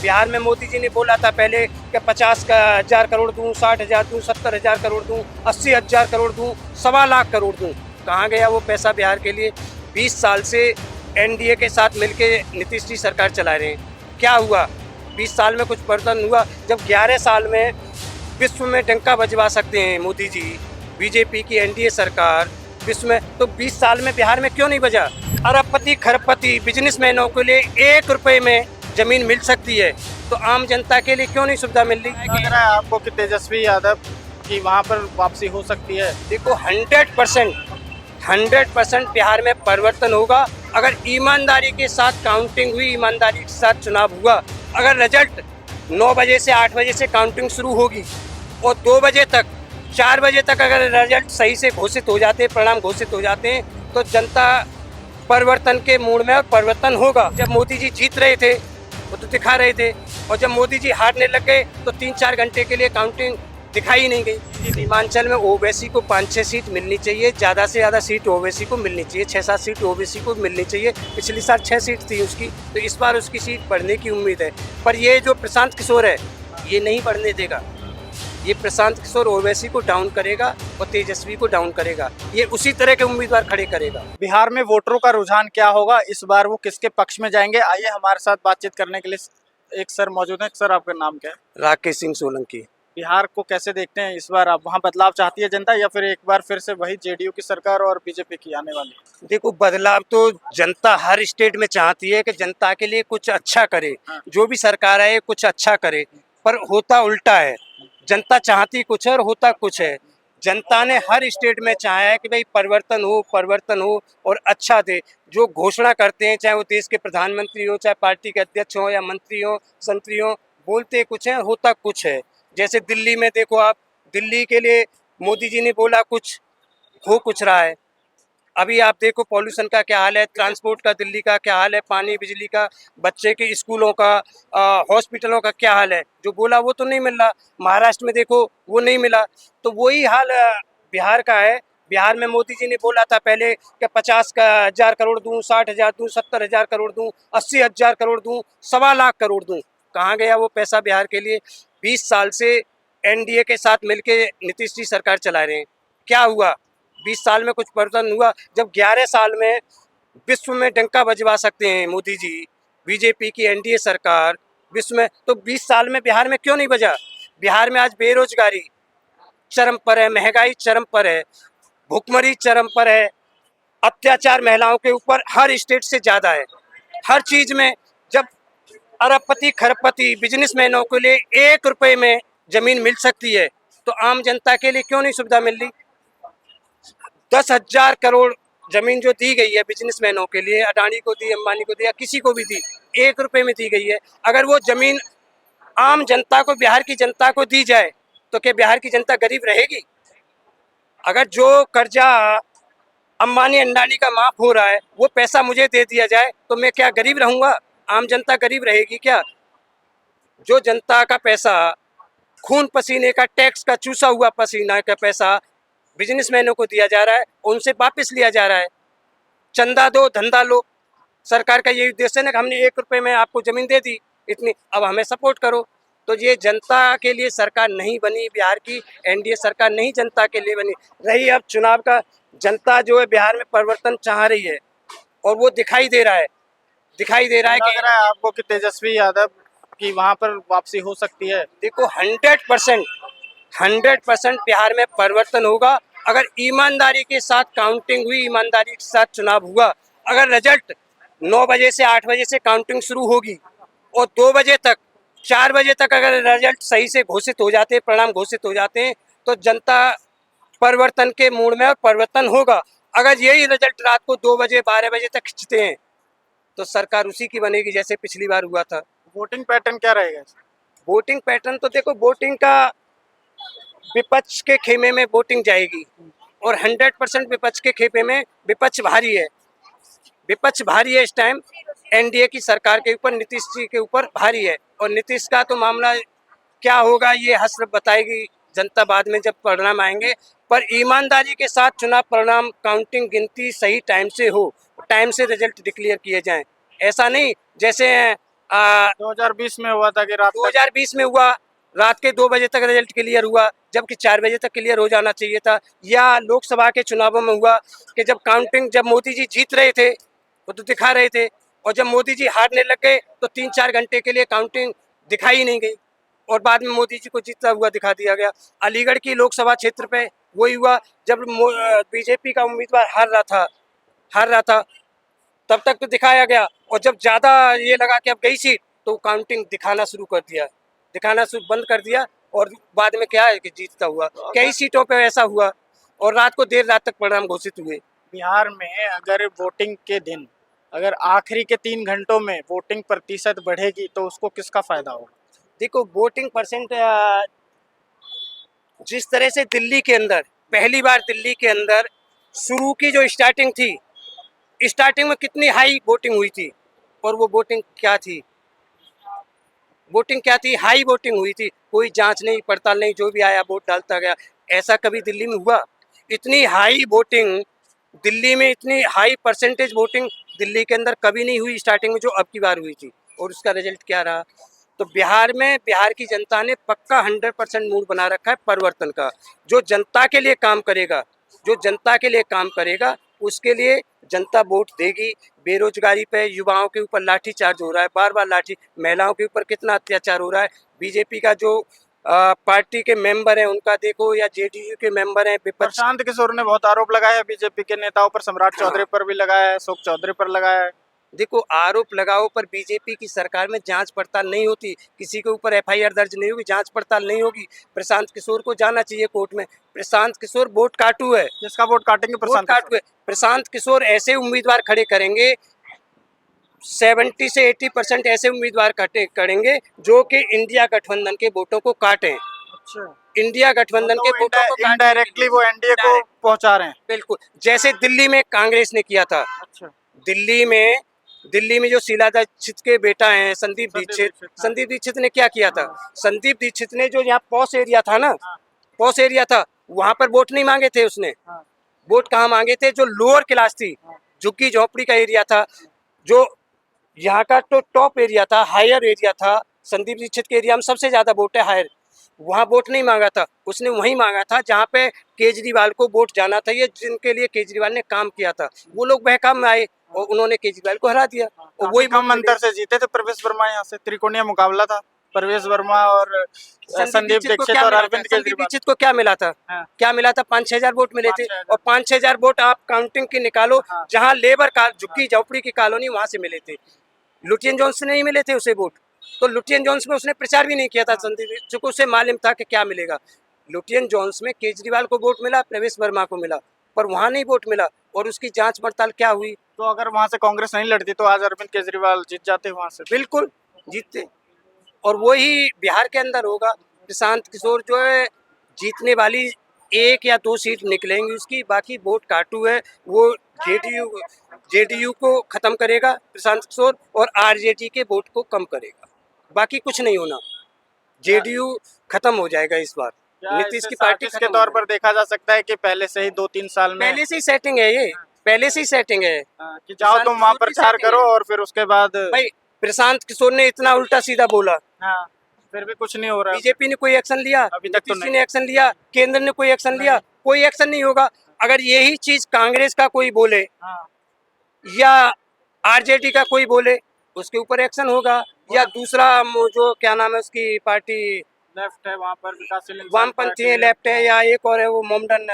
बिहार में मोदी जी ने बोला था पहले कि 50,000 करोड़ दूं, 60,000 दूं, 70,000 करोड़ दूं, 80,000 करोड़ दूं, 1.25 लाख करोड़ दूं। कहाँ गया वो पैसा बिहार के लिए? 20 साल से एनडीए के साथ मिलके नीतीश जी सरकार चला रहे हैं। क्या हुआ? 20 साल में कुछ परिवर्तन हुआ? जब 11 साल में विश्व में डंका बजवा सकते हैं मोदी जी, बीजेपी की एनडीए सरकार विश्व में, तो 20 साल में बिहार में क्यों नहीं बजा? अरबपति खरबपति बिजनेसमैनों के लिए 1 रुपए में जमीन मिल सकती है, तो आम जनता के लिए क्यों नहीं सुविधा मिल रही? लग रहा है आपको कि तेजस्वी यादव की वहाँ पर वापसी हो सकती है? देखो 100% बिहार में परिवर्तन होगा अगर ईमानदारी के साथ काउंटिंग हुई, ईमानदारी के साथ चुनाव हुआ। अगर रिजल्ट 9 बजे से 8 बजे से काउंटिंग शुरू होगी और 2 बजे तक 4 बजे तक अगर रिजल्ट सही से घोषित हो जाते हैं, परिणाम घोषित हो जाते हैं, तो जनता परिवर्तन के मूड में और परिवर्तन होगा। जब मोदी जी जीत रहे थे वो तो दिखा रहे थे, और जब मोदी जी हारने लग गए तो 3-4 घंटे के लिए काउंटिंग दिखाई नहीं गई। सीमांचल में ओबीसी को 5-6 सीट मिलनी चाहिए, ज़्यादा से ज़्यादा सीट ओबीसी को मिलनी चाहिए, 6-7 सीट ओबीसी को मिलनी चाहिए। पिछली साल 6 सीट थी उसकी, तो इस बार उसकी सीट बढ़ने की उम्मीद है। पर ये जो प्रशांत किशोर है ये नहीं बढ़ने देगा। ये प्रशांत किशोर ओवैसी को डाउन करेगा और तेजस्वी को डाउन करेगा। ये उसी तरह के उम्मीदवार खड़े करेगा। बिहार में वोटरों का रुझान क्या होगा, इस बार वो किसके पक्ष में जाएंगे? आइए हमारे साथ बातचीत करने के लिए एक सर मौजूद हैं। सर, आपका नाम क्या है? राकेश सिंह सोलंकी। बिहार को कैसे देखते हैं इस बार आप? वहाँ बदलाव चाहती है जनता, या फिर एक बार फिर से वही जेडीयू की सरकार और बीजेपी की आने वाली? देखो, बदलाव तो जनता हर स्टेट में चाहती है कि जनता के लिए कुछ अच्छा करे। जो भी सरकार है कुछ अच्छा करे, पर होता उल्टा है। जनता चाहती कुछ है और होता कुछ है। जनता ने हर स्टेट में चाहा है कि भाई परिवर्तन हो और अच्छा दे। जो घोषणा करते हैं, चाहे वो देश के प्रधानमंत्री हो, चाहे पार्टी के अध्यक्ष हो या मंत्री हो, संतरी हो, बोलते कुछ है, होता कुछ है। जैसे दिल्ली में देखो आप, दिल्ली के लिए मोदी जी ने बोला कुछ, हो कुछ रहा है। अभी आप देखो पॉल्यूशन का क्या हाल है, ट्रांसपोर्ट का दिल्ली का क्या हाल है, पानी बिजली का, बच्चे के स्कूलों का, हॉस्पिटलों का क्या हाल है। जो बोला वो तो नहीं मिल रहा। महाराष्ट्र में देखो वो नहीं मिला। तो वही हाल बिहार का है। बिहार में मोदी जी ने बोला था पहले कि 50,000 करोड़ दूं, 60,000 दूं, 70,000 करोड़ दूं, 80,000 करोड़ दूं, 1.25 लाख करोड़ दूं। कहाँ गया वो पैसा बिहार के लिए? 20 साल से एनडीए के साथ मिलके नीतीश जी सरकार चला रहे हैं। क्या हुआ? 20 साल में कुछ परिवर्तन हुआ? जब 11 साल में विश्व में डंका बजवा सकते हैं मोदी जी, बीजेपी की एनडीए सरकार विश्व में, तो 20 साल में बिहार में क्यों नहीं बजा? बिहार में आज बेरोजगारी चरम पर है, महंगाई चरम पर है, भुखमरी चरम पर है, अत्याचार महिलाओं के ऊपर हर स्टेट से ज़्यादा है। हर चीज़ में जब अरबपति खरबपति बिजनेसमैनों के लिए 1 रुपए में जमीन मिल सकती है, तो आम जनता के लिए क्यों नहीं सुविधा मिल रही? 10,000 करोड़ जमीन जो दी गई है बिजनेसमैनों के लिए, अडानी को दी, अंबानी को दी, या किसी को भी दी, 1 रुपए में दी गई है। अगर वो जमीन आम जनता को, बिहार की जनता को दी जाए, तो क्या बिहार की जनता गरीब रहेगी? अगर जो कर्जा अंबानी अंडानी का माफ हो रहा है वो पैसा मुझे दे दिया जाए, तो मैं क्या गरीब रहूंगा? आम जनता गरीब रहेगी क्या? जो जनता का पैसा, खून पसीने का, टैक्स का, चूसा हुआ पसीना का पैसा बिजनेसमैनों को दिया जा रहा है, उनसे वापस लिया जा रहा है। चंदा दो, धंधा लो। सरकार का यही उद्देश्य है ना कि हमने 1 रुपए में आपको जमीन दे दी इतनी, अब हमें सपोर्ट करो। तो ये जनता के लिए सरकार नहीं बनी बिहार की, एनडीए सरकार नहीं जनता के लिए बनी। रही अब चुनाव का, जनता जो है बिहार में परिवर्तन चाह रही है और वो दिखाई दे रहा है। लग रहा है आपको कि तेजस्वी यादव की वहाँ पर वापसी हो सकती है? देखो 100% बिहार में परिवर्तन होगा अगर ईमानदारी के साथ काउंटिंग हुई, ईमानदारी के साथ चुनाव हुआ। अगर रिजल्ट 9 बजे से 8 बजे से काउंटिंग शुरू होगी और 2 बजे तक 4 बजे तक अगर रिजल्ट सही से घोषित हो जाते हैं, परिणाम घोषित हो जाते हैं, तो जनता परिवर्तन के मूड में और परिवर्तन होगा। अगर यही रिजल्ट रात को 2 बजे 12 बजे तक खींचते हैं, तो सरकार उसी की बनेगी जैसे पिछली बार हुआ था। वोटिंग पैटर्न क्या रहेगा? वोटिंग पैटर्न तो देखो, वोटिंग का विपक्ष के खेमे में वोटिंग जाएगी और 100% विपक्ष के खेमे में विपक्ष भारी है। विपक्ष भारी है इस टाइम एनडीए की सरकार के ऊपर, नीतीश जी के ऊपर भारी है। और नीतीश का तो मामला क्या होगा ये हस्र बताएगी जनता बाद में जब परिणाम आएंगे। पर ईमानदारी के साथ चुनाव परिणाम, काउंटिंग, गिनती सही टाइम से हो, टाइम से रिजल्ट डिक्लेयर किए जाएं। ऐसा नहीं जैसे 2020 में हुआ था कि रात तक 2020 में हुआ, रात के 2 बजे तक रिजल्ट क्लियर हुआ, जबकि 4 बजे तक क्लियर हो जाना चाहिए था। या लोकसभा के चुनावों में हुआ कि जब मोदी जी जीत रहे थे वो तो दिखा रहे थे, और जब मोदी जी हारने लग गए तो 3-4 घंटे के लिए काउंटिंग दिखाई नहीं गई, और बाद में मोदी जी को जीतता हुआ दिखा दिया गया। अलीगढ़ की लोकसभा क्षेत्र पे वही हुआ, जब बीजेपी का उम्मीदवार हार रहा था तब तक तो दिखाया गया, और जब ज़्यादा ये लगा कि अब गई सीट तो काउंटिंग दिखाना बंद कर दिया, और बाद में क्या है कि जीतता हुआ। कई सीटों पे ऐसा हुआ, और रात को देर रात तक परिणाम घोषित हुए। बिहार में अगर वोटिंग के दिन अगर आखिरी के 3 घंटों में वोटिंग प्रतिशत बढ़ेगी तो उसको किसका फायदा होगा? देखो, वोटिंग परसेंट जिस तरह से दिल्ली के अंदर पहली बार दिल्ली के अंदर शुरू की जो स्टार्टिंग में कितनी हाई वोटिंग हुई थी, और वो वोटिंग क्या थी, हाई वोटिंग हुई थी, कोई जांच नहीं पड़ताल नहीं, जो भी आया वोट डालता गया। ऐसा कभी दिल्ली में हुआ? इतनी हाई वोटिंग दिल्ली में, इतनी हाई परसेंटेज वोटिंग दिल्ली के अंदर कभी नहीं हुई स्टार्टिंग में, जो अब की बार हुई थी। और उसका रिजल्ट क्या रहा? तो बिहार की जनता ने पक्का 100% मूड बना रखा है परिवर्तन का। जो जनता के लिए काम करेगा उसके लिए जनता वोट देगी। बेरोजगारी पे युवाओं के ऊपर लाठीचार्ज हो रहा है, बार बार महिलाओं के ऊपर कितना अत्याचार हो रहा है। बीजेपी का जो पार्टी के मेंबर हैं उनका देखो, या जेडीयू के मेंबर हैं, विपक्ष। प्रशांत किशोर ने बहुत आरोप लगाया है बीजेपी के नेताओं पर, सम्राट चौधरी पर भी लगाया है, अशोक चौधरी पर लगाया है। देखो, आरोप लगाओ, पर बीजेपी की सरकार में जांच पड़ताल नहीं होती, किसी के ऊपर एफआईआर दर्ज नहीं होगी, जांच पड़ताल नहीं होगी। प्रशांत किशोर को जाना चाहिए कोर्ट में। प्रशांत किशोर वोट काटू है। किसका वोट काटेंगे प्रशांत किशोर? प्रशांत किशोर ऐसे उम्मीदवार खड़े करेंगे, 70 से 80% ऐसे उम्मीदवार करेंगे जो कि इंडिया गठबंधन के वोटों को काटें। अच्छा, इंडिया गठबंधन के वोटों को इनडायरेक्टली वो एनडीए को पहुंचा रहे हैं। बिल्कुल, जैसे दिल्ली में कांग्रेस ने किया था। अच्छा, दिल्ली में जो शीला दीक्षित के बेटा हैं संदीप दीक्षित, हाँ। संदीप दीक्षित ने क्या किया था? संदीप दीक्षित ने जो यहाँ पॉश एरिया था ना, पॉश एरिया था, वहां पर वोट नहीं मांगे थे उसने। हाँ। वोट कहाँ मांगे थे? जो लोअर क्लास थी, झुग्गी झोपड़ी का एरिया था, जो यहाँ का तो टॉप एरिया था, हायर एरिया था। संदीप दीक्षित के एरिया में सबसे ज्यादा वोट है हायर, वहाँ वोट नहीं मांगा था उसने, वहीं मांगा था जहाँ पे केजरीवाल को वोट जाना था, ये जिनके लिए केजरीवाल ने काम किया था। वो लोग बहकाम में आए और उन्होंने केजरीवाल को हरा दिया, और वही कम अंतर से जीते थे प्रवेश वर्मा। यहाँ से त्रिकोणीय मुकाबला था, प्रवेश वर्मा और संदीप दीक्षित और अरविंद संदीप केजरीवाल। दीक्षित को क्या मिला था? हाँ। क्या मिला था? 5-6 हजार वोट मिले थे, 5-6 और 5-6 हजार वोट आप काउंटिंग की निकालो, हाँ। जहाँ लेबर का झुग्गी झोपड़ी की कॉलोनी वहां से मिले थे। लुटियन जोन्स से नहीं मिले थे उसे वोट, तो लुटियन जोन्स में उसने प्रचार भी नहीं किया था संदीप, चूंकि उसे मालूम था कि क्या मिलेगा। लुटियन जोन्स में केजरीवाल को वोट मिला, प्रवेश वर्मा को मिला, पर वहां नहीं वोट मिला, और उसकी जांच पड़ताल क्या हुई? तो अगर वहां से कांग्रेस नहीं लड़ती तो आज अरविंद केजरीवाल जीत जाते वहां से। बिल्कुल जीतते, और वही बिहार के अंदर होगा। प्रशांत किशोर जो है, जीतने वाली 1 या 2 सीट निकलेंगी उसकी, बाकी वोट काटू है। वो जेडीयू को खत्म करेगा प्रशांत किशोर, और आरजेडी के वोट को कम करेगा, बाकी कुछ नहीं होना। जेडीयू खत्म हो जाएगा इस बार, नीतीश की पार्टी के तौर पर देखा जा सकता है कि पहले से ही 2-3 साल में पहले से ही सेटिंग है, ये पहले से ही सेटिंग है कि जाओ तुम वहाँ प्रचार करो और फिर उसके बाद भाई। प्रशांत किशोर ने इतना उल्टा सीधा बोला, हाँ, फिर भी कुछ नहीं हो रहा। बीजेपी ने कोई एक्शन लिया? अभी तक तो नीतीश नहीं। ने एक्शन लिया? केंद्र ने कोई एक्शन लिया? कोई एक्शन नहीं होगा। अगर यही चीज कांग्रेस का कोई बोले या आरजेडी का कोई बोले, उसके ऊपर एक्शन होगा। या दूसरा जो क्या नाम है उसकी पार्टी, लेफ्ट है वहाँ पर, विकासशील इंसान वामपंथी है, पार्टी लेफ्ट है, या एक और है वो मोमडन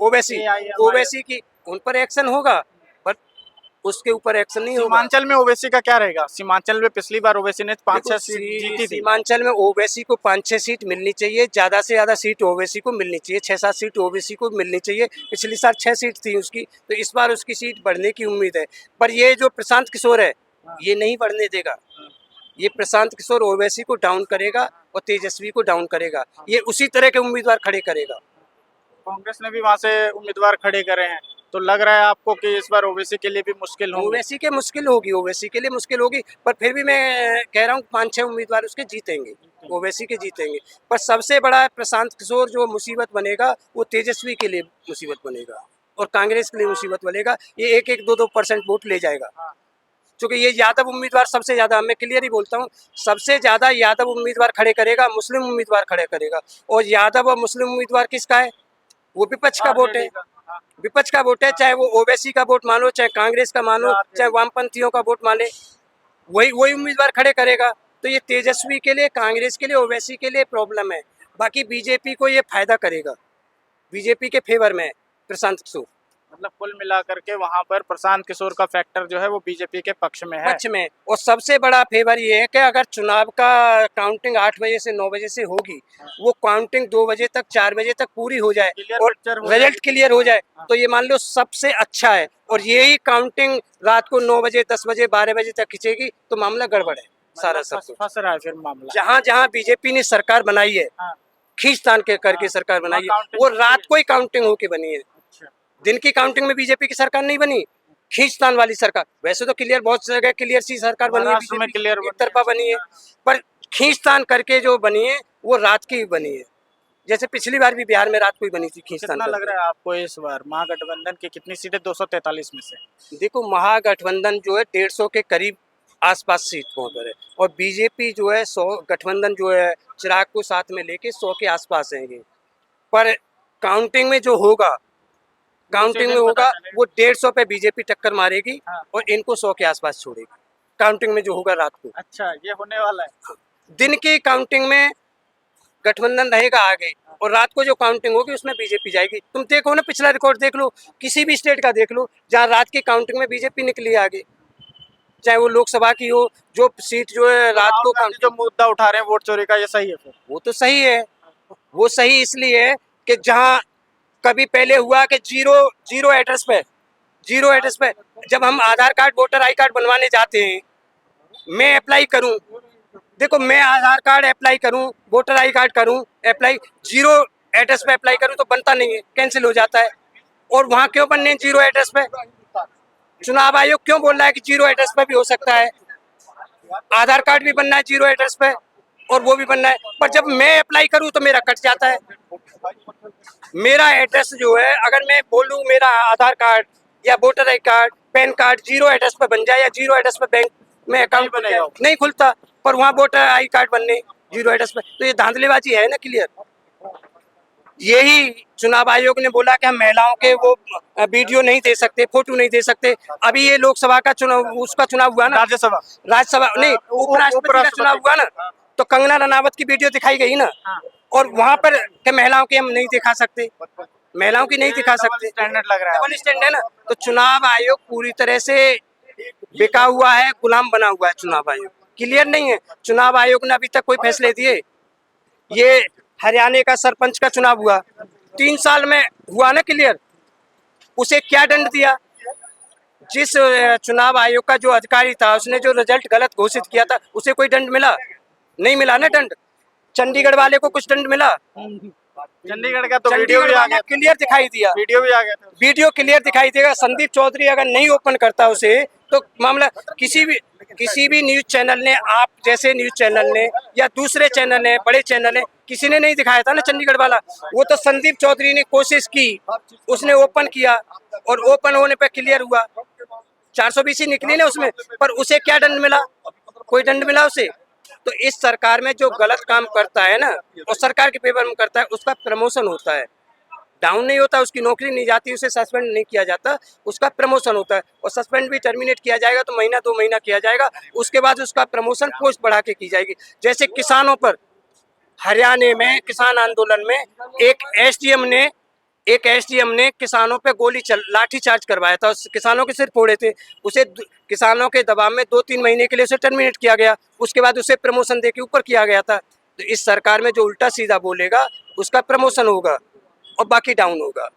ओवैसी, AIMIM ओवैसी की, उन पर एक्शन होगा, पर उसके ऊपर एक्शन नहीं होगा। सीमांचल में ओवैसी का क्या रहेगा? सीमांचल में पिछली बार ओवैसी ने 5-6 सीट जीती थी। सीमांचल में ओवैसी को 5-6 सीट मिलनी चाहिए, ज्यादा से ज्यादा सीट ओवैसी को मिलनी चाहिए, 6-7 सीट ओवैसी को मिलनी चाहिए। पिछली साल 6 सीट थी उसकी, तो इस बार उसकी सीट बढ़ने की उम्मीद है। पर ये जो प्रशांत किशोर है, ये नहीं बढ़ने देगा। ये प्रशांत किशोर ओवैसी को डाउन करेगा और तेजस्वी को डाउन करेगा, ये उसी तरह के उम्मीदवार खड़े करेगा। कांग्रेस ने भी वहाँ से उम्मीदवार खड़े करे हैं, तो लग रहा है आपको कि इस बार ओवैसी के लिए भी मुश्किल होगी? ओवैसी के मुश्किल होगी, ओवैसी के लिए मुश्किल होगी, पर फिर भी मैं कह रहा हूँ 5-6 उम्मीदवार उसके जीतेंगे, ओवैसी के जीतेंगे। पर सबसे बड़ा प्रशांत किशोर जो मुसीबत बनेगा, वो तेजस्वी के लिए मुसीबत बनेगा और कांग्रेस के लिए मुसीबत बनेगा। ये 1-1, 2-2% वोट ले जाएगा। क्योंकि ये यादव उम्मीदवार सबसे ज्यादा, मैं क्लियर ही बोलता हूँ, सबसे ज्यादा यादव उम्मीदवार खड़े करेगा, मुस्लिम उम्मीदवार खड़े करेगा। और यादव और मुस्लिम उम्मीदवार किसका है? वो विपक्ष का वोट है, विपक्ष का वोट है। चाहे वो ओवैसी का वोट मानो, चाहे कांग्रेस का मानो, चाहे वामपंथियों का वोट माने, वही वही उम्मीदवार खड़े करेगा। तो ये तेजस्वी के लिए, कांग्रेस के लिए, ओवैसी के लिए प्रॉब्लम है। बाकी बीजेपी को ये फायदा करेगा, बीजेपी के फेवर में है प्रशांत किशोर। मतलब कुल मिलाकर के वहां पर प्रशांत किशोर का फैक्टर जो है वो बीजेपी के पक्ष में है। पक्ष में। और सबसे बड़ा फेवर ये है कि अगर चुनाव का काउंटिंग 8 बजे से 9 बजे से होगी, वो काउंटिंग 2 बजे तक, 4 बजे तक पूरी हो जाए और रिजल्ट क्लियर हो जाए, तो ये मान लो सबसे अच्छा है। और यही काउंटिंग रात को 9 बजे, 10 बजे, 12 बजे तक खिंचेगी तो मामला गड़बड़ है सारा सब कुछ। फंस रहा है फिर मामला। जहाँ जहाँ बीजेपी ने सरकार बनाई है, खींचतान के करके सरकार बनाई है, वो रात को ही काउंटिंग होके बनी है। दिन की काउंटिंग में बीजेपी की सरकार नहीं बनी, खींचतान वाली सरकार। वैसे तो क्लियर बहुत जगह क्लियर सी सरकार बनी है, में क्लियर एक तरफा बनी है, पर खींचतान करके जो बनी है वो रात की बनी है। जैसे पिछली बार भी बिहार में रात को ही बनी थी खींचतान। कितना लग रहा है आपको इस बार महागठबंधन की कितनी सीटें? 243 में से देखो, महागठबंधन जो है 150 के करीब आसपास सीट पर है, और बीजेपी जो है 100, गठबंधन जो है चिराग को साथ में लेके 100 के आसपास है ये। पर काउंटिंग में जो होगा, काउंटिंग में होगा वो 150 पे बीजेपी टक्कर मारेगी और इनको 100 के आसपास छोड़ेगी काउंटिंग में जो होगा रात को। अच्छा, ये होने वाला है। दिन की काउंटिंग में गठबंधन रहेगा आगे, और रात को जो काउंटिंग होगी उसमें बीजेपी जाएगी। तुम देखो ना, पिछला रिकॉर्ड देख लो, किसी भी स्टेट का देख लो, जहाँ रात की काउंटिंग में बीजेपी निकली आगे, चाहे वो लोकसभा की हो, जो सीट जो है रात को जो मुद्दा उठा रहे हैं वोट चोरी का, ये सही है फिर? वो तो सही है। वो सही इसलिए है कि जहाँ कभी पहले हुआ कि जीरो एड्रेस पे जब हम आधार कार्ड, वोटर आई कार्ड बनवाने जाते हैं, मैं अप्लाई करूं, देखो मैं आधार कार्ड अप्लाई करूं, वोटर आई कार्ड करूं अप्लाई, जीरो एड्रेस पे अप्लाई करूं तो बनता नहीं है, कैंसिल हो जाता है। और वहाँ क्यों बनने जीरो एड्रेस पे? चुनाव आयोग क्यों बोल रहा है कि जीरो एड्रेस पे भी हो सकता है? आधार कार्ड भी बनना है जीरो एड्रेस पे और वो भी बनना है, पर जब मैं अप्लाई करूं तो मेरा कट जाता है। मेरा एड्रेस जो है, अगर मैं बोलूं मेरा आधार कार्ड या voter I card, pan card zero address पे बन जाए, या जीरो एड्रेस पे बैंक में अकाउंट बनेगा, नहीं खुलता, पर वहाँ वोटर आई कार्ड बनने जीरो एड्रेस पे, तो ये धांधलेबाजी है ना क्लियर। यही चुनाव आयोग ने बोला कि हम महिलाओं के वो वीडियो नहीं दे सकते, फोटो नहीं दे सकते। अभी ये लोकसभा का चुनाव, उसका चुनाव हुआ ना, राज्यसभा नहीं, उपराष्ट्रपति का चुनाव हुआ ना, तो कंगना रनावत की वीडियो दिखाई गई ना, और वहाँ पर के महिलाओं के हम नहीं दिखा सकते, महिलाओं की नहीं दिखा सकते, स्टैंडर्ड लग रहा है, डबल स्टैंडर्ड है ना। तो चुनाव आयोग पूरी तरह से बिका हुआ है, गुलाम बना हुआ है चुनाव आयोग, क्लियर नहीं है। चुनाव आयोग ने अभी तक कोई फैसले दिए? ये हरियाणा का सरपंच का चुनाव हुआ, 3 साल में हुआ ना क्लियर, उसे क्या दंड दिया? जिस चुनाव आयोग का जो अधिकारी था, उसने जो रिजल्ट गलत घोषित किया था, उसे कोई दंड मिला? नहीं मिला ना दंड। चंडीगढ़ वाले को कुछ दंड मिला? चंडीगढ़ का तो वीडियो भी आ गया, क्लियर दिखाई दिया, वीडियो भी आ गया था, वीडियो क्लियर दिखाई देगा। संदीप चौधरी अगर नहीं ओपन करता उसे, तो मामला किसी भी न्यूज चैनल ने, आप जैसे न्यूज चैनल ने या दूसरे चैनल ने, बड़े चैनल ने, किसी ने नहीं दिखाया था ना चंडीगढ़ वाला। वो तो संदीप चौधरी ने कोशिश की, उसने ओपन किया और ओपन होने पे क्लियर हुआ, 420 निकली ना उसमें, पर उसे क्या दंड मिला? कोई दंड मिला उसे? तो इस सरकार में जो गलत काम करता है ना, और सरकार के फेवर में करता है, उसका प्रमोशन होता है, डाउन नहीं होता, उसकी नौकरी नहीं जाती, उसे सस्पेंड नहीं किया जाता, उसका प्रमोशन होता है। और सस्पेंड भी टर्मिनेट किया जाएगा तो महीना 2 महीना किया जाएगा, उसके बाद उसका प्रमोशन पोस्ट बढ़ा के की जाएगी। जैसे किसानों पर, हरियाणा में किसान आंदोलन में एक एसडीएम ने किसानों पे लाठी चार्ज करवाया था, किसानों के सिर फोड़े थे, उसे किसानों के दबाव में 2-3 महीने के लिए उसे टर्मिनेट किया गया, उसके बाद उसे प्रमोशन देके ऊपर किया गया था। तो इस सरकार में जो उल्टा सीधा बोलेगा उसका प्रमोशन होगा और बाकी डाउन होगा।